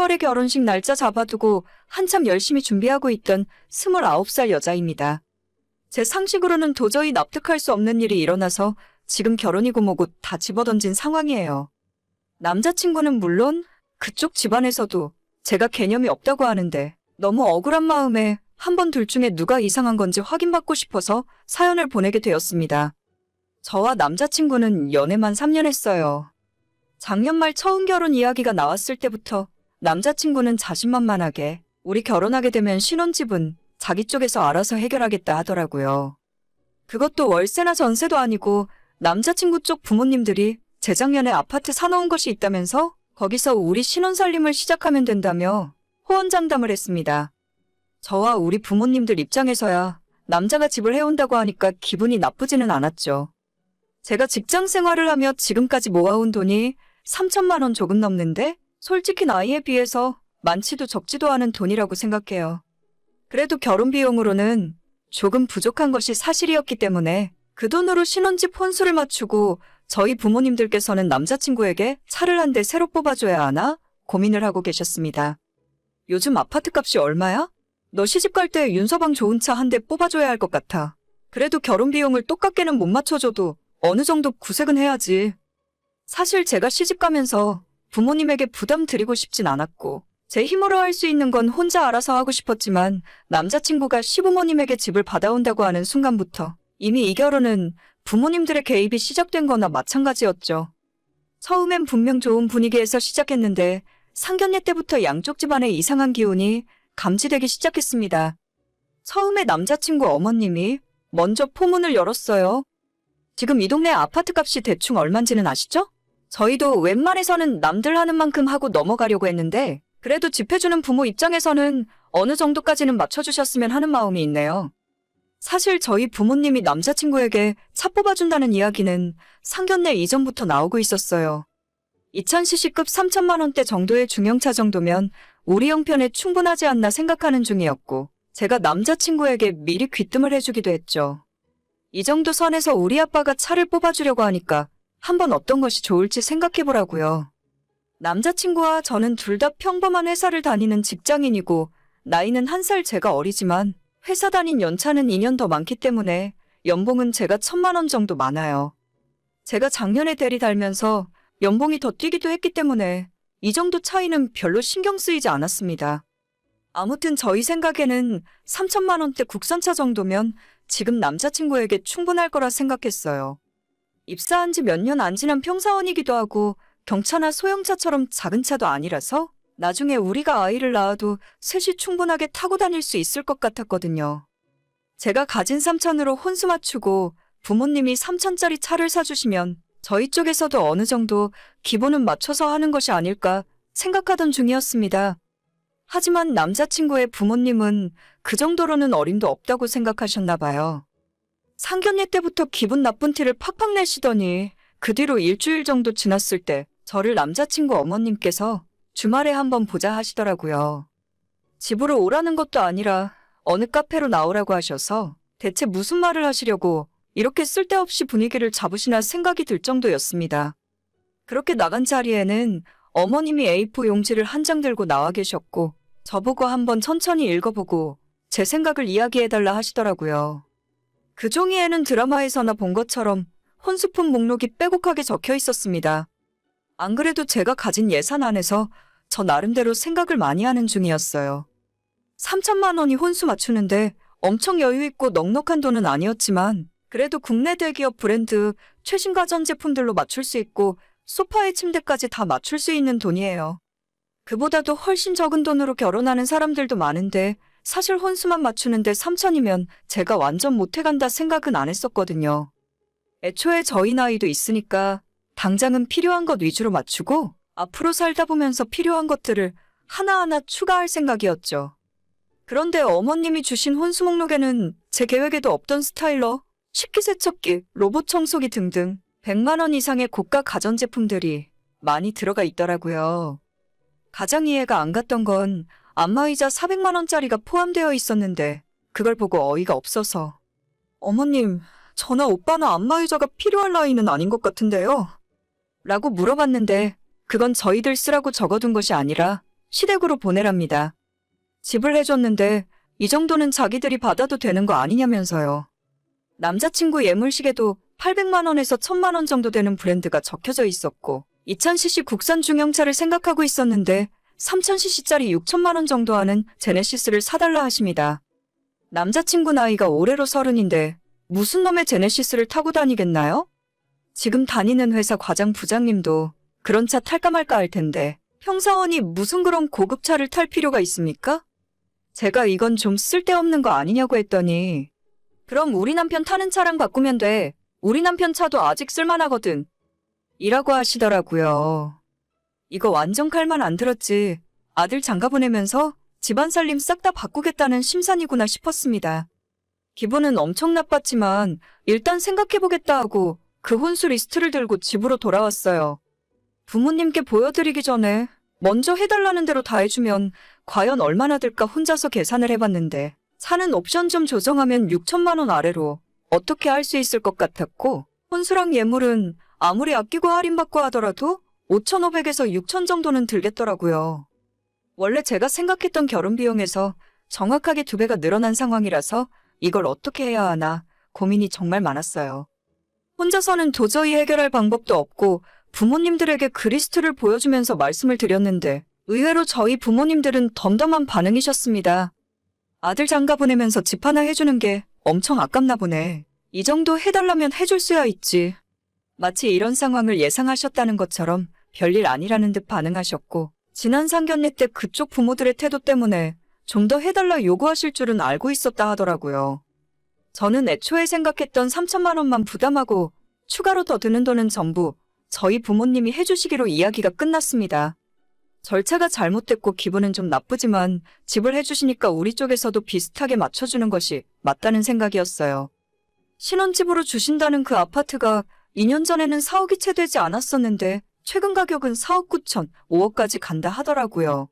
10월에 결혼식 날짜 잡아두고 한참 열심히 준비하고 있던 29살 여자입니다. 제 상식으로는 도저히 납득할 수 없는 일이 일어나서 지금 결혼이고 뭐고 다 집어던진 상황이에요. 남자친구는 물론 그쪽 집안에서도 제가 개념이 없다고 하는데 너무 억울한 마음에 한번 둘 중에 누가 이상한 건지 확인받고 싶어서 사연을 보내게 되었습니다. 저와 남자친구는 연애만 3년 했어요. 작년 말 처음 결혼 이야기가 나왔을 때부터 남자친구는 자신만만하게 우리 결혼하게 되면 신혼집은 자기 쪽에서 알아서 해결하겠다 하더라고요. 그것도 월세나 전세도 아니고 남자친구 쪽 부모님들이 재작년에 아파트 사놓은 것이 있다면서 거기서 우리 신혼살림을 시작하면 된다며 호언장담을 했습니다. 저와 우리 부모님들 입장에서야 남자가 집을 해온다고 하니까 기분이 나쁘지는 않았죠. 제가 직장 생활을 하며 지금까지 모아온 돈이 3천만 원 조금 넘는데 솔직히 나이에 비해서 많지도 적지도 않은 돈이라고 생각해요. 그래도 결혼 비용으로는 조금 부족한 것이 사실이었기 때문에 그 돈으로 신혼집 혼수를 맞추고 저희 부모님들께서는 남자친구에게 차를 한 대 새로 뽑아줘야 하나 고민을 하고 계셨습니다. 요즘 아파트 값이 얼마야? 너 시집 갈 때 윤서방 좋은 차 한 대 뽑아줘야 할 것 같아. 그래도 결혼 비용을 똑같게는 못 맞춰줘도 어느 정도 구색은 해야지. 사실 제가 시집 가면서 부모님에게 부담 드리고 싶진 않았고 제 힘으로 할 수 있는 건 혼자 알아서 하고 싶었지만 남자친구가 시부모님에게 집을 받아온다고 하는 순간부터 이미 이 결혼은 부모님들의 개입이 시작된 거나 마찬가지였죠. 처음엔 분명 좋은 분위기에서 시작했는데 상견례 때부터 양쪽 집안의 이상한 기운이 감지되기 시작했습니다. 처음에 남자친구 어머님이 먼저 포문을 열었어요. 지금 이 동네 아파트 값이 대충 얼만지는 아시죠? 저희도 웬만해서는 남들 하는 만큼 하고 넘어가려고 했는데 그래도 집 해주는 부모 입장에서는 어느 정도까지는 맞춰주셨으면 하는 마음이 있네요. 사실 저희 부모님이 남자친구에게 차 뽑아준다는 이야기는 상견례 이전부터 나오고 있었어요. 2000cc급 3천만 원대 정도의 중형차 정도면 우리 형편에 충분하지 않나 생각하는 중이었고 제가 남자친구에게 미리 귀뜸을 해주기도 했죠. 이 정도 선에서 우리 아빠가 차를 뽑아주려고 하니까 한번 어떤 것이 좋을지 생각해보라고요. 남자친구와 저는 둘 다 평범한 회사를 다니는 직장인이고 나이는 1살 제가 어리지만 회사 다닌 연차는 2년 더 많기 때문에 연봉은 제가 1,000만 원 정도 많아요. 제가 작년에 대리 달면서 연봉이 더 뛰기도 했기 때문에 이 정도 차이는 별로 신경 쓰이지 않았습니다. 아무튼 저희 생각에는 3천만 원대 국산차 정도면 지금 남자친구에게 충분할 거라 생각했어요. 입사한 지 몇 년 안 지난 평사원이기도 하고 경차나 소형차처럼 작은 차도 아니라서 나중에 우리가 아이를 낳아도 셋이 충분하게 타고 다닐 수 있을 것 같았거든요. 제가 가진 3천으로 혼수 맞추고 부모님이 3천짜리 차를 사주시면 저희 쪽에서도 어느 정도 기본은 맞춰서 하는 것이 아닐까 생각하던 중이었습니다. 하지만 남자친구의 부모님은 그 정도로는 어림도 없다고 생각하셨나 봐요. 상견례 때부터 기분 나쁜 티를 팍팍 내시더니 그 뒤로 일주일 정도 지났을 때 저를 남자친구 어머님께서 주말에 한번 보자 하시더라고요. 집으로 오라는 것도 아니라 어느 카페로 나오라고 하셔서 대체 무슨 말을 하시려고 이렇게 쓸데없이 분위기를 잡으시나 생각이 들 정도였습니다. 그렇게 나간 자리에는 어머님이 A4 용지를 한 장 들고 나와 계셨고 저보고 한번 천천히 읽어보고 제 생각을 이야기해달라 하시더라고요. 그 종이에는 드라마에서나 본 것처럼 혼수품 목록이 빼곡하게 적혀 있었습니다. 안 그래도 제가 가진 예산 안에서 저 나름대로 생각을 많이 하는 중이었어요. 3천만 원이 혼수 맞추는데 엄청 여유있고 넉넉한 돈은 아니었지만 그래도 국내 대기업 브랜드 최신 가전제품들로 맞출 수 있고 소파에 침대까지 다 맞출 수 있는 돈이에요. 그보다도 훨씬 적은 돈으로 결혼하는 사람들도 많은데 사실 혼수만 맞추는데 3천이면 제가 완전 못해간다 생각은 안 했었거든요. 애초에 저희 나이도 있으니까 당장은 필요한 것 위주로 맞추고 앞으로 살다 보면서 필요한 것들을 하나하나 추가할 생각이었죠. 그런데 어머님이 주신 혼수 목록에는 제 계획에도 없던 스타일러, 식기세척기, 로봇 청소기 등등 100만 원 이상의 고가 가전제품들이 많이 들어가 있더라고요. 가장 이해가 안 갔던 건 안마의자 400만 원짜리가 포함되어 있었는데 그걸 보고 어이가 없어서 어머님, 저나 오빠나 안마의자가 필요할 나이는 아닌 것 같은데요? 라고 물어봤는데 그건 저희들 쓰라고 적어둔 것이 아니라 시댁으로 보내랍니다. 집을 해줬는데 이 정도는 자기들이 받아도 되는 거 아니냐면서요. 남자친구 예물시계도 800만 원에서 1000만 원 정도 되는 브랜드가 적혀져 있었고 2000cc 국산 중형차를 생각하고 있었는데 3000cc짜리 6천만 원 정도 하는 제네시스를 사달라 하십니다. 남자친구 나이가 올해로 30인데 무슨 놈의 제네시스를 타고 다니겠나요? 지금 다니는 회사 과장 부장님도 그런 차 탈까 말까 할 텐데 평사원이 무슨 그런 고급차를 탈 필요가 있습니까? 제가 이건 좀 쓸데없는 거 아니냐고 했더니 그럼 우리 남편 타는 차랑 바꾸면 돼. 우리 남편 차도 아직 쓸만하거든. 이라고 하시더라고요. 이거 완전 칼만 안 들었지. 아들 장가 보내면서 집안 살림 싹 다 바꾸겠다는 심산이구나 싶었습니다. 기분은 엄청 나빴지만 일단 생각해보겠다 하고 그 혼수 리스트를 들고 집으로 돌아왔어요. 부모님께 보여드리기 전에 먼저 해달라는 대로 다 해주면 과연 얼마나 들까 혼자서 계산을 해봤는데 차는 옵션 좀 조정하면 6천만 원 아래로 어떻게 할 수 있을 것 같았고 혼수랑 예물은 아무리 아끼고 할인받고 하더라도 5,500에서 6천 정도는 들겠더라고요. 원래 제가 생각했던 결혼 비용에서 정확하게 2배가 늘어난 상황이라서 이걸 어떻게 해야 하나 고민이 정말 많았어요. 혼자서는 도저히 해결할 방법도 없고 부모님들에게 그 리스트를 보여주면서 말씀을 드렸는데 의외로 저희 부모님들은 덤덤한 반응이셨습니다. 아들 장가 보내면서 집 하나 해주는 게 엄청 아깝나 보네. 이 정도 해달라면 해줄 수야 있지. 마치 이런 상황을 예상하셨다는 것처럼 별일 아니라는 듯 반응하셨고 지난 상견례 때 그쪽 부모들의 태도 때문에 좀 더 해달라 요구하실 줄은 알고 있었다 하더라고요. 저는 애초에 생각했던 3천만 원만 부담하고 추가로 더 드는 돈은 전부 저희 부모님이 해주시기로 이야기가 끝났습니다. 절차가 잘못됐고 기분은 좀 나쁘지만 집을 해주시니까 우리 쪽에서도 비슷하게 맞춰주는 것이 맞다는 생각이었어요. 신혼집으로 주신다는 그 아파트가 2년 전에는 4억이 채 되지 않았었는데 최근 가격은 4억 9천, 5억까지 간다 하더라고요.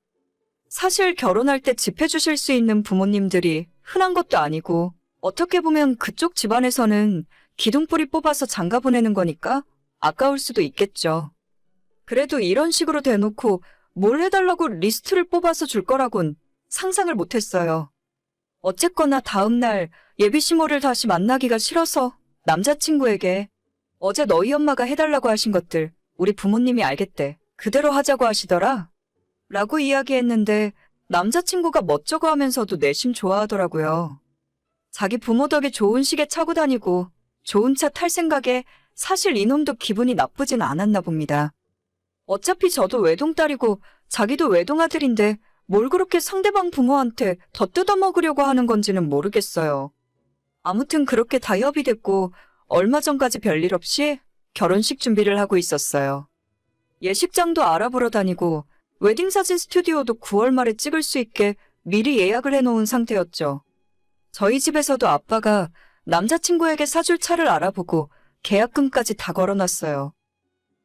사실 결혼할 때 집 해주실 수 있는 부모님들이 흔한 것도 아니고 어떻게 보면 그쪽 집안에서는 기둥뿌리 뽑아서 장가 보내는 거니까 아까울 수도 있겠죠. 그래도 이런 식으로 대놓고 뭘 해달라고 리스트를 뽑아서 줄 거라곤 상상을 못했어요. 어쨌거나 다음날 예비시모를 다시 만나기가 싫어서 남자친구에게 어제 너희 엄마가 해달라고 하신 것들 우리 부모님이 알겠대. 그대로 하자고 하시더라. 라고 이야기했는데 남자친구가 멋쩍어 하면서도 내심 좋아하더라고요. 자기 부모 덕에 좋은 시계 차고 다니고 좋은 차 탈 생각에 사실 이놈도 기분이 나쁘진 않았나 봅니다. 어차피 저도 외동딸이고 자기도 외동아들인데 뭘 그렇게 상대방 부모한테 더 뜯어먹으려고 하는 건지는 모르겠어요. 아무튼 그렇게 다 협의됐고 얼마 전까지 별일 없이 결혼식 준비를 하고 있었어요. 예식장도 알아보러 다니고 웨딩사진 스튜디오도 9월 말에 찍을 수 있게 미리 예약을 해놓은 상태였죠. 저희 집에서도 아빠가 남자친구에게 사줄 차를 알아보고 계약금까지 다 걸어놨어요.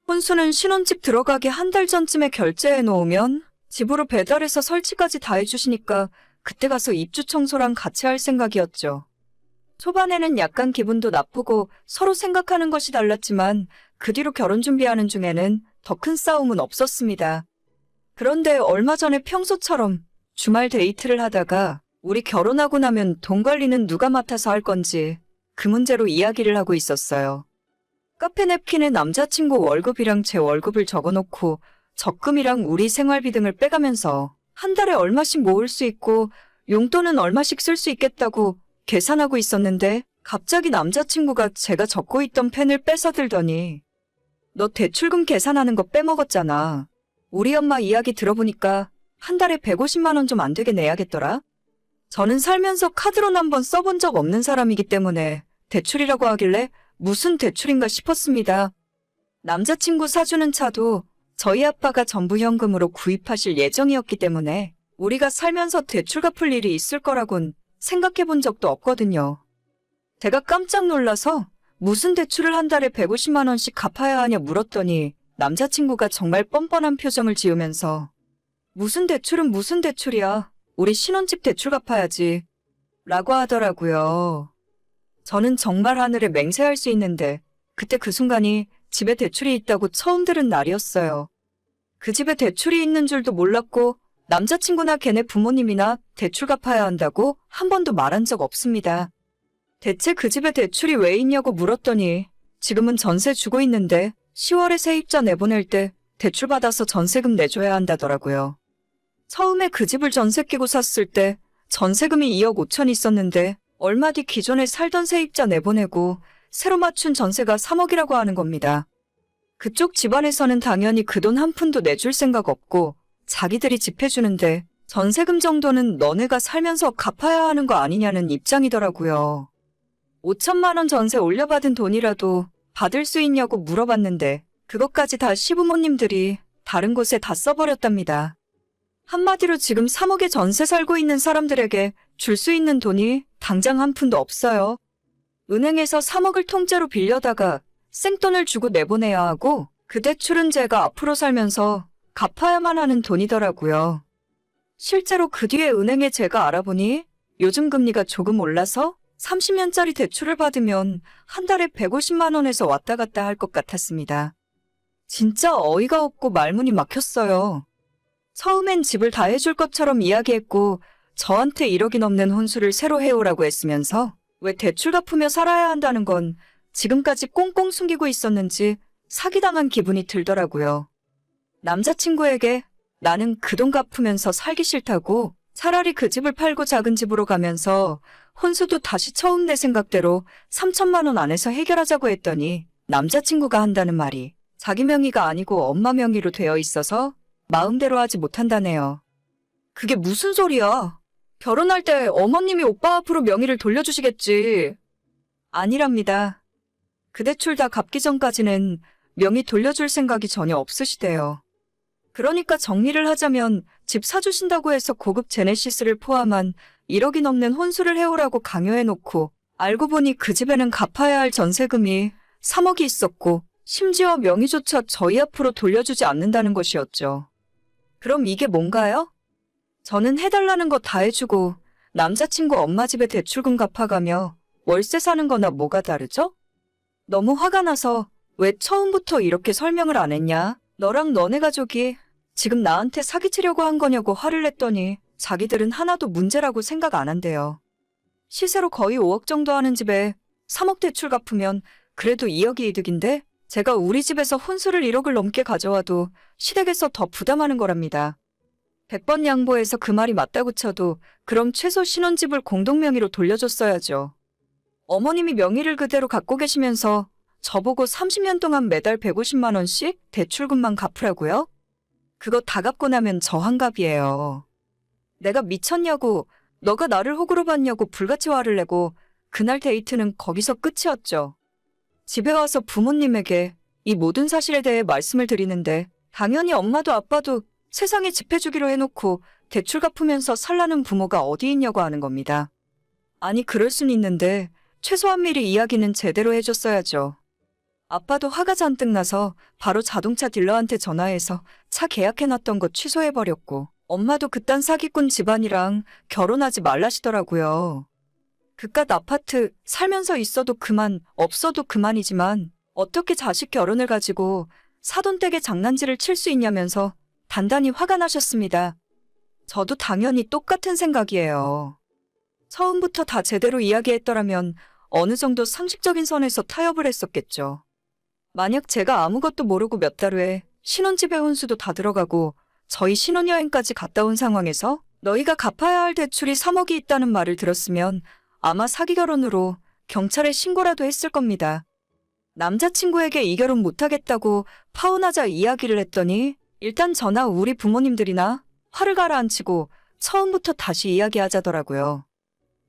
혼수는 신혼집 들어가기 한 달 전쯤에 결제해 놓으면 집으로 배달해서 설치까지 다 해주시니까 그때 가서 입주 청소랑 같이 할 생각이었죠. 초반에는 약간 기분도 나쁘고 서로 생각하는 것이 달랐지만 그 뒤로 결혼 준비하는 중에는 더 큰 싸움은 없었습니다. 그런데 얼마 전에 평소처럼 주말 데이트를 하다가 우리 결혼하고 나면 돈 관리는 누가 맡아서 할 건지 그 문제로 이야기를 하고 있었어요. 카페 냅킨에 남자친구 월급이랑 제 월급을 적어놓고 적금이랑 우리 생활비 등을 빼가면서 한 달에 얼마씩 모을 수 있고 용돈은 얼마씩 쓸 수 있겠다고 계산하고 있었는데 갑자기 남자친구가 제가 적고 있던 펜을 뺏어들더니 너 대출금 계산하는 거 빼먹었잖아. 우리 엄마 이야기 들어보니까 한 달에 150만 원 좀 안 되게 내야겠더라. 저는 살면서 카드론 한 번 써본 적 없는 사람이기 때문에 대출이라고 하길래 무슨 대출인가 싶었습니다. 남자친구 사주는 차도 저희 아빠가 전부 현금으로 구입하실 예정이었기 때문에 우리가 살면서 대출 갚을 일이 있을 거라곤 생각해 본 적도 없거든요. 제가 깜짝 놀라서 무슨 대출을 한 달에 150만 원씩 갚아야 하냐 물었더니 남자친구가 정말 뻔뻔한 표정을 지으면서 무슨 대출은 무슨 대출이야. 우리 신혼집 대출 갚아야지. 라고 하더라고요. 저는 정말 하늘에 맹세할 수 있는데 그때 그 순간이 집에 대출이 있다고 처음 들은 날이었어요. 그 집에 대출이 있는 줄도 몰랐고 남자친구나 걔네 부모님이나 대출 갚아야 한다고 한 번도 말한 적 없습니다. 대체 그 집에 대출이 왜 있냐고 물었더니 지금은 전세 주고 있는데 10월에 세입자 내보낼 때 대출 받아서 전세금 내줘야 한다더라고요. 처음에 그 집을 전세 끼고 샀을 때 전세금이 2억 5천 있었는데 얼마 뒤 기존에 살던 세입자 내보내고 새로 맞춘 전세가 3억이라고 하는 겁니다. 그쪽 집안에서는 당연히 그 돈 한 푼도 내줄 생각 없고 자기들이 집 해주는데 전세금 정도는 너네가 살면서 갚아야 하는 거 아니냐는 입장이더라고요. 5천만 원 전세 올려받은 돈이라도 받을 수 있냐고 물어봤는데 그것까지 다 시부모님들이 다른 곳에 다 써버렸답니다. 한마디로 지금 3억에 전세 살고 있는 사람들에게 줄 수 있는 돈이 당장 한 푼도 없어요. 은행에서 3억을 통째로 빌려다가 생돈을 주고 내보내야 하고 그 대출은 제가 앞으로 살면서 갚아야만 하는 돈이더라고요. 실제로 그 뒤에 은행에 제가 알아보니 요즘 금리가 조금 올라서 30년짜리 대출을 받으면 한 달에 150만 원에서 왔다 갔다 할 것 같았습니다. 진짜 어이가 없고 말문이 막혔어요. 처음엔 집을 다 해줄 것처럼 이야기했고 저한테 1억이 넘는 혼수를 새로 해오라고 했으면서 왜 대출 갚으며 살아야 한다는 건 지금까지 꽁꽁 숨기고 있었는지 사기당한 기분이 들더라고요. 남자친구에게 나는 그 돈 갚으면서 살기 싫다고 차라리 그 집을 팔고 작은 집으로 가면서 혼수도 다시 처음 내 생각대로 3천만 원 안에서 해결하자고 했더니 남자친구가 한다는 말이 자기 명의가 아니고 엄마 명의로 되어 있어서 마음대로 하지 못한다네요. 그게 무슨 소리야? 결혼할 때 어머님이 오빠 앞으로 명의를 돌려주시겠지. 아니랍니다. 그 대출 다 갚기 전까지는 명의 돌려줄 생각이 전혀 없으시대요. 그러니까 정리를 하자면 집 사주신다고 해서 고급 제네시스를 포함한 1억이 넘는 혼수를 해오라고 강요해놓고 알고 보니 그 집에는 갚아야 할 전세금이 3억이 있었고 심지어 명의조차 저희 앞으로 돌려주지 않는다는 것이었죠. 그럼 이게 뭔가요? 저는 해달라는 거 다 해주고 남자친구 엄마 집에 대출금 갚아가며 월세 사는 거나 뭐가 다르죠? 너무 화가 나서 왜 처음부터 이렇게 설명을 안 했냐? 너랑 너네 가족이 지금 나한테 사기치려고 한 거냐고 화를 냈더니 자기들은 하나도 문제라고 생각 안 한대요. 시세로 거의 5억 정도 하는 집에 3억 대출 갚으면 그래도 2억이 이득인데 제가 우리 집에서 혼수를 1억을 넘게 가져와도 시댁에서 더 부담하는 거랍니다. 100번 양보해서 그 말이 맞다고 쳐도 그럼 최소 신혼집을 공동명의로 돌려줬어야죠. 어머님이 명의를 그대로 갖고 계시면서 저보고 30년 동안 매달 150만 원씩 대출금만 갚으라고요? 그거 다 갚고 나면 저 환갑이에요. 내가 미쳤냐고, 너가 나를 호구로 봤냐고 불같이 화를 내고 그날 데이트는 거기서 끝이었죠. 집에 와서 부모님에게 이 모든 사실에 대해 말씀을 드리는데 당연히 엄마도 아빠도 세상에 집 해주기로 해놓고 대출 갚으면서 살라는 부모가 어디 있냐고 하는 겁니다. 아니 그럴 순 있는데 최소한 미리 이야기는 제대로 해줬어야죠. 아빠도 화가 잔뜩 나서 바로 자동차 딜러한테 전화해서 차 계약해놨던 거 취소해버렸고 엄마도 그딴 사기꾼 집안이랑 결혼하지 말라시더라고요. 그깟 아파트 살면서 있어도 그만 없어도 그만이지만 어떻게 자식 결혼을 가지고 사돈댁에 장난질을 칠 수 있냐면서 단단히 화가 나셨습니다. 저도 당연히 똑같은 생각이에요. 처음부터 다 제대로 이야기했더라면 어느 정도 상식적인 선에서 타협을 했었겠죠. 만약 제가 아무것도 모르고 몇 달 후에 신혼집에 혼수도 다 들어가고 저희 신혼여행까지 갔다 온 상황에서 너희가 갚아야 할 대출이 3억이 있다는 말을 들었으면 아마 사기 결혼으로 경찰에 신고라도 했을 겁니다. 남자친구에게 이 결혼 못하겠다고 파혼하자 이야기를 했더니 일단 저나 우리 부모님들이나 화를 가라앉히고 처음부터 다시 이야기하자더라고요.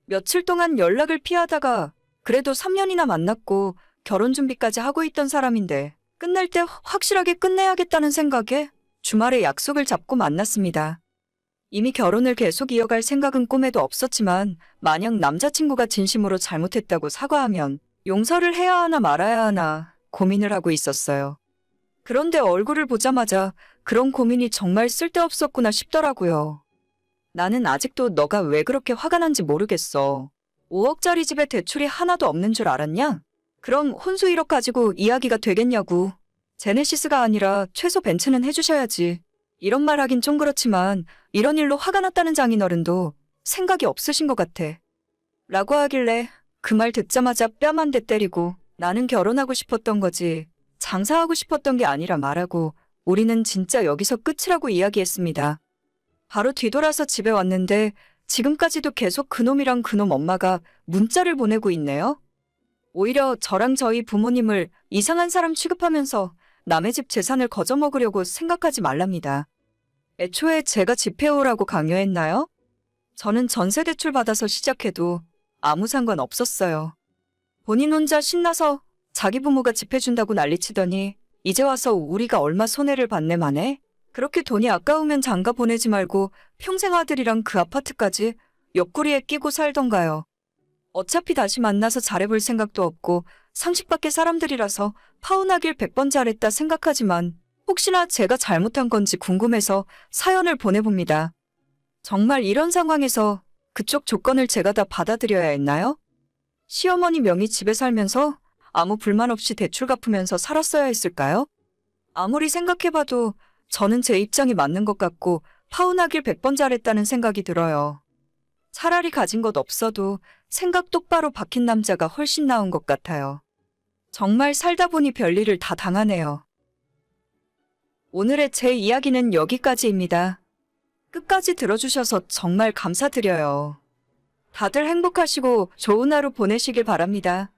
며칠 동안 연락을 피하다가 그래도 3년이나 만났고 결혼 준비까지 하고 있던 사람인데 끝낼 때 확실하게 끝내야겠다는 생각에 주말에 약속을 잡고 만났습니다. 이미 결혼을 계속 이어갈 생각은 꿈에도 없었지만 만약 남자친구가 진심으로 잘못했다고 사과하면 용서를 해야 하나 말아야 하나 고민을 하고 있었어요. 그런데 얼굴을 보자마자 그런 고민이 정말 쓸데없었구나 싶더라고요. 나는 아직도 너가 왜 그렇게 화가 난지 모르겠어. 5억짜리 집에 대출이 하나도 없는 줄 알았냐? 그럼 혼수 1억 가지고 이야기가 되겠냐고. 제네시스가 아니라 최소 벤츠는 해주셔야지. 이런 말 하긴 좀 그렇지만 이런 일로 화가 났다는 장인어른도 생각이 없으신 것 같아. 라고 하길래 그 말 듣자마자 뺨 한 대 때리고 나는 결혼하고 싶었던 거지 장사하고 싶었던 게 아니라 말하고 우리는 진짜 여기서 끝이라고 이야기했습니다. 바로 뒤돌아서 집에 왔는데 지금까지도 계속 그놈이랑 그놈 엄마가 문자를 보내고 있네요. 오히려 저랑 저희 부모님을 이상한 사람 취급하면서 남의 집 재산을 거저먹으려고 생각하지 말랍니다. 애초에 제가 집해오라고 강요했나요? 저는 전세 대출 받아서 시작해도 아무 상관 없었어요. 본인 혼자 신나서 자기 부모가 집해준다고 난리치더니 이제 와서 우리가 얼마 손해를 받네 마네? 그렇게 돈이 아까우면 장가 보내지 말고 평생 아들이랑 그 아파트까지 옆구리에 끼고 살던가요. 어차피 다시 만나서 잘해볼 생각도 없고 상식 밖의 사람들이라서 파혼하길 100번 잘했다 생각하지만 혹시나 제가 잘못한 건지 궁금해서 사연을 보내봅니다. 정말 이런 상황에서 그쪽 조건을 제가 다 받아들여야 했나요? 시어머니 명의 집에 살면서 아무 불만 없이 대출 갚으면서 살았어야 했을까요? 아무리 생각해봐도 저는 제 입장이 맞는 것 같고 파혼하길 100번 잘했다는 생각이 들어요. 차라리 가진 것 없어도 생각 똑바로 박힌 남자가 훨씬 나은 것 같아요. 정말 살다 보니 별일을 다 당하네요. 오늘의 제 이야기는 여기까지입니다. 끝까지 들어주셔서 정말 감사드려요. 다들 행복하시고 좋은 하루 보내시길 바랍니다.